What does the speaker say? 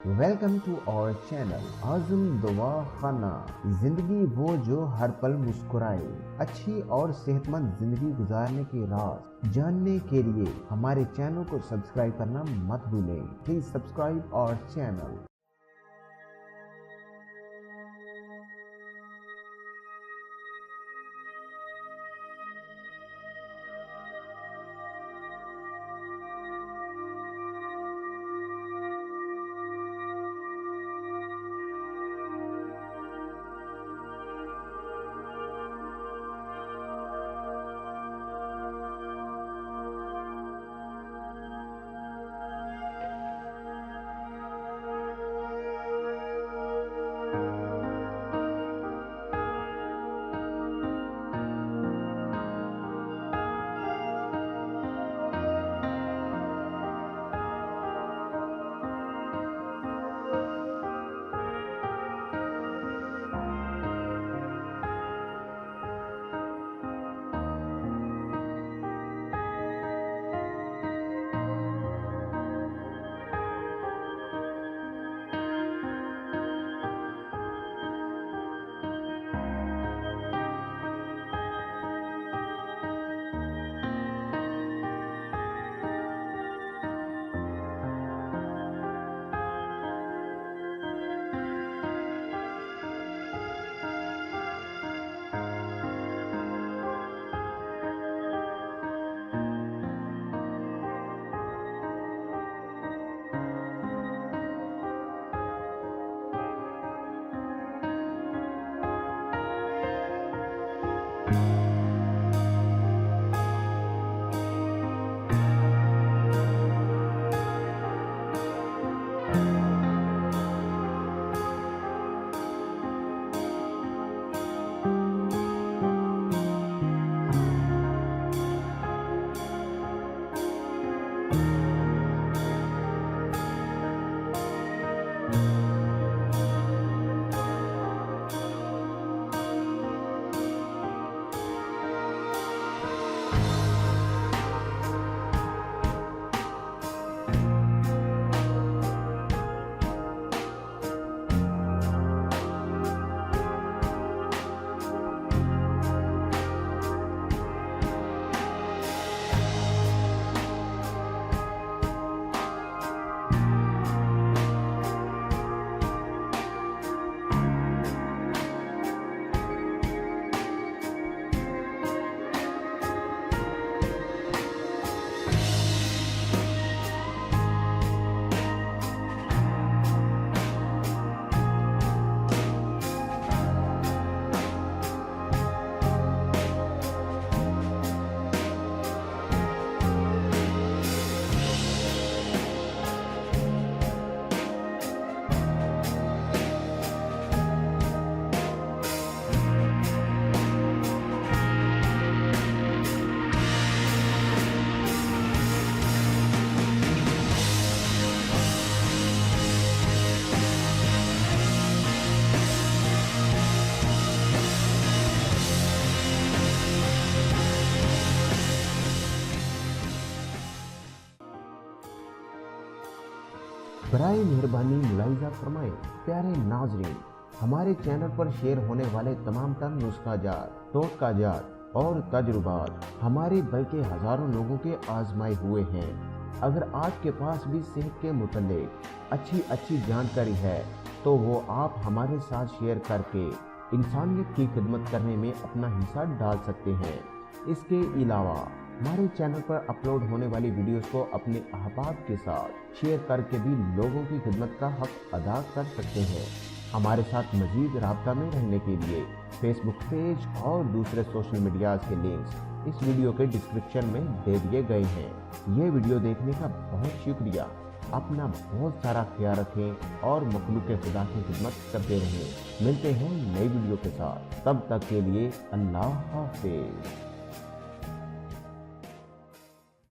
Welcome to our channel आज़म दुआ खाना। जिंदगी वो जो हर पल मुस्कुराए। अच्छी और सेहतमंद जिंदगी गुजारने के राज जानने के लिए हमारे चैनल को सब्सक्राइब करना मत भूलें। Please subscribe our channel. बराए मेहरबानी मुलाहिजा फरमाएं। प्यारे नाजरीन, हमारे चैनल पर शेयर होने वाले तमाम तर नुस्खाजात, टोटकाजात और तजुर्बात हमारे बल्कि हजारों लोगों के आजमाए हुए हैं। अगर आपके पास भी सेहत के मुतालिक अच्छी जानकारी है तो वो आप हमारे साथ शेयर करके इंसानियत की खिदमत करने में अपना हिस्सा डाल सकते हैं। इसके अलावा हमारे चैनल पर अपलोड होने वाली वीडियोस को अपने अहबाब के साथ शेयर करके भी लोगों की खिदमत का हक अदा कर सकते हैं। हमारे साथ मजीद राब्ता में रहने के लिए फेसबुक पेज और दूसरे सोशल मीडिया के लिंक्स इस वीडियो के डिस्क्रिप्शन में दे दिए गए हैं। ये वीडियो देखने का बहुत शुक्रिया। अपना बहुत सारा ख्याल रखें और मखलूक खुदा की खिदमत करते रहें। मिलते हैं नई वीडियो के साथ, तब तक के लिए अल्लाह हाफिज।